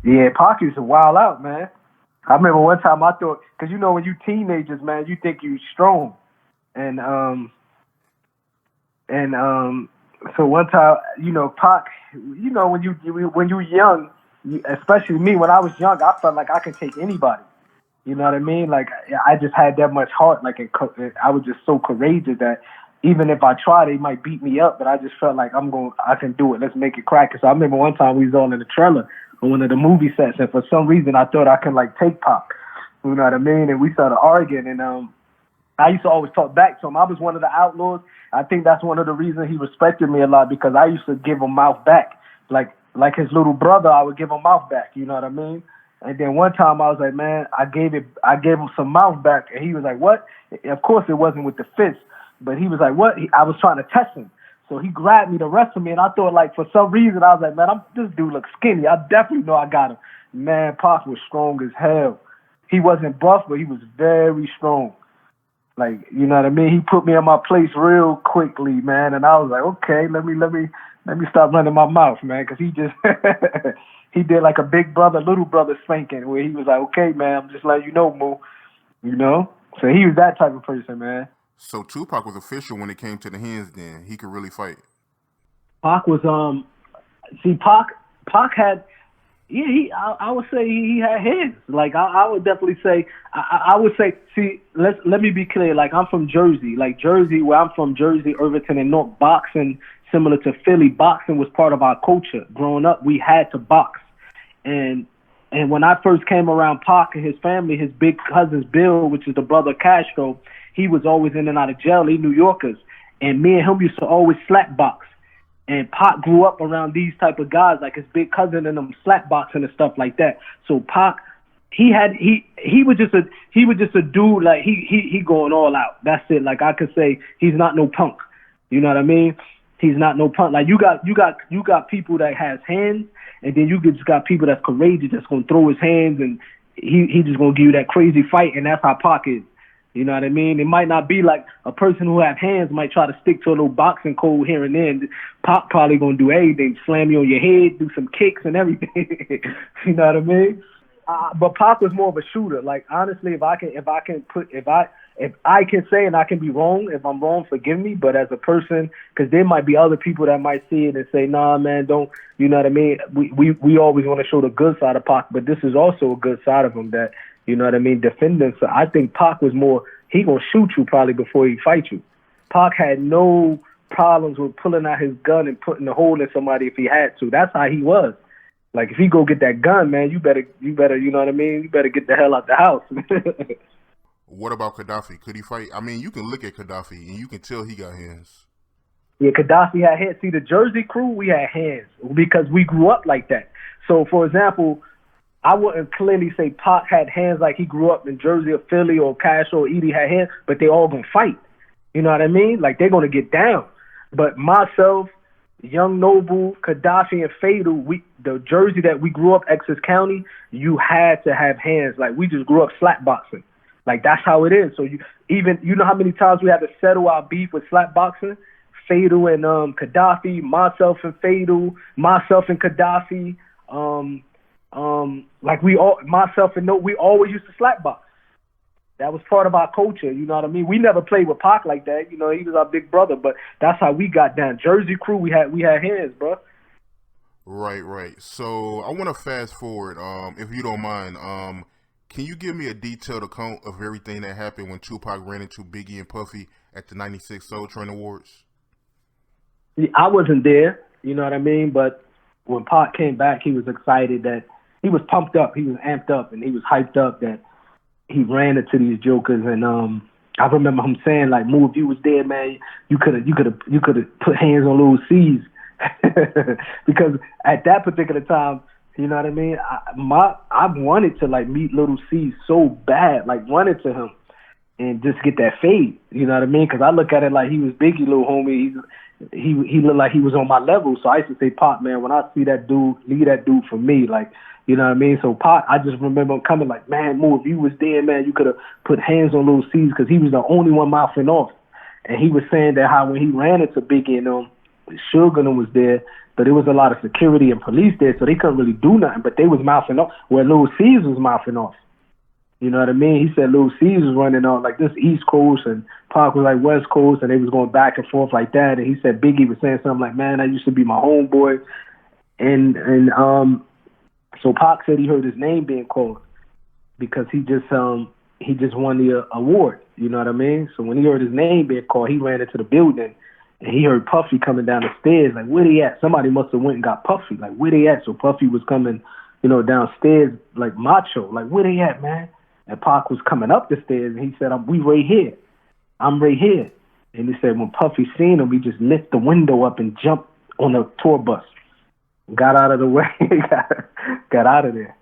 Yeah, Pac used to wild out, man. I remember one time I thought, because you know when you teenagers, man, you think you strong, and and so one time, Pac, when you young, especially me when I was young, I felt like I could take anybody. You know what I mean? Like I just had that much heart. Like I was just so courageous that even if I tried, they might beat me up. But I just felt like I can do it. Let's make it crack. Cause I remember one time we was all in the trailer on one of the movie sets, and for some reason I thought I could like take Pop. You know what I mean? And we started arguing, and I used to always talk back to him. I was one of the outlaws. I think that's one of the reasons he respected me a lot because I used to give him mouth back, like his little brother. I would give him mouth back. You know what I mean? And then one time I was like, man, I gave him some mouth back, and he was like, what? Of course it wasn't with the fist, but he was like, what? I was trying to test him. So he grabbed me to wrestle me, and I thought, like, for some reason, I was like, man, this dude looks skinny. I definitely know I got him. Man, Pac was strong as hell. He wasn't buff, but he was very strong. Like, you know what I mean? He put me in my place real quickly, man, and I was like, okay, let me stop running my mouth, man, because he just he did like a big brother, little brother spanking, where he was like, okay, man, I'm just letting you know, Moo, you know? So he was that type of person, man. So Tupac was official when it came to the hands. Then he could really fight. Pac was see Pac had yeah, I would say he had hands. Like I would definitely say I would say see let me be clear. Like I'm from Jersey. Like Jersey, where I'm from, Jersey, Irvington, and North, boxing similar to Philly. Boxing was part of our culture. Growing up, we had to box. And when I first came around Pac and his family, his big cousins Bill, which is the brother of Castro, he was always in and out of jail. He New Yorkers, and me and him used to always slap box. And Pac grew up around these type of guys, like his big cousin and them slap boxing and stuff like that. So Pac, he was just a dude, like he going all out. That's it. Like I could say he's not no punk. You know what I mean? He's not no punk. Like you got people that has hands, and then you just got people that's courageous, that's gonna throw his hands, and he just gonna give you that crazy fight, and that's how Pac is. You know what I mean? It might not be like a person who have hands might try to stick to a little boxing code here and there. Pac probably gonna do everything, slam you on your head, do some kicks and everything. You know what I mean? But Pac was more of a shooter. Like honestly, if I can say, and I can be wrong, if I'm wrong, forgive me. But as a person, because there might be other people that might see it and say, nah, man, don't. You know what I mean? We always want to show the good side of Pac, but this is also a good side of him that. You know what I mean? Defending. So I think Pac was more, he gonna shoot you probably before he fight you. Pac had no problems with pulling out his gun and putting a hole in somebody if he had to. That's how he was. Like if he go get that gun, man, you better, you know what I mean? You better get the hell out the house. What about Gaddafi? Could he fight? I mean, you can look at Gaddafi and you can tell he got hands. Yeah, Gaddafi had hands. See, the Jersey crew, we had hands because we grew up like that. So, for example, I wouldn't clearly say Pac had hands like he grew up in Jersey or Philly or Castro or Edie had hands, but they all gonna fight. You know what I mean? Like they're gonna get down. But myself, Young Noble, Gaddafi, and Fatal, the Jersey that we grew up, Essex County, you had to have hands. Like we just grew up slap boxing. Like that's how it is. So you know how many times we had to settle our beef with slap boxing? Fatal and Gaddafi, myself and Fatal, myself and Gaddafi. Like myself and we always used to slap box. That was part of our culture, you know what I mean? We never played with Pac like that, you know, he was our big brother, but that's how we got down. Jersey crew, we had hands, bro. Right. So I want to fast forward, if you don't mind. Can you give me a detailed account of everything that happened when Tupac ran into Biggie and Puffy at the '96 Soul Train Awards? I wasn't there, you know what I mean? But when Pac came back, he was excited that he was pumped up, he was amped up, and he was hyped up that he ran into these jokers. And I remember him saying, like, "Moo, if you was there, man, you could have put hands on Lil C's," because at that particular time, you know what I mean. I wanted to like meet Lil C so bad, like wanted to him and just get that fade. You know what I mean? Because I look at it like he was Biggie, little homie. He looked like he was on my level. So I used to say, Pop, man, when I see that dude, leave that dude for me. Like, you know what I mean? So Pop, I just remember him coming like, man, Moo, if you was there, man, you could have put hands on Lil C's because he was the only one mouthing off. And he was saying that how when he ran into Biggie and Suge and them was there, but there was a lot of security and police there, so they couldn't really do nothing. But they was mouthing off where Lil C's was mouthing off. You know what I mean? He said Lil C's was running on like this East Coast and Pac was like West Coast, and they was going back and forth like that. And he said Biggie was saying something like, "Man, that used to be my homeboy," and so Pac said he heard his name being called because he just won the award. You know what I mean? So when he heard his name being called, he ran into the building and he heard Puffy coming down the stairs. Like, where they at? Somebody must have went and got Puffy. Like, where they at? So Puffy was coming, downstairs like macho. Like, where they at, man? And Pac was coming up the stairs, and he said, "We right here. I'm right here." And he said when Puffy seen him, he just lift the window up and jumped on the tour bus. Got out of the way. got out of there.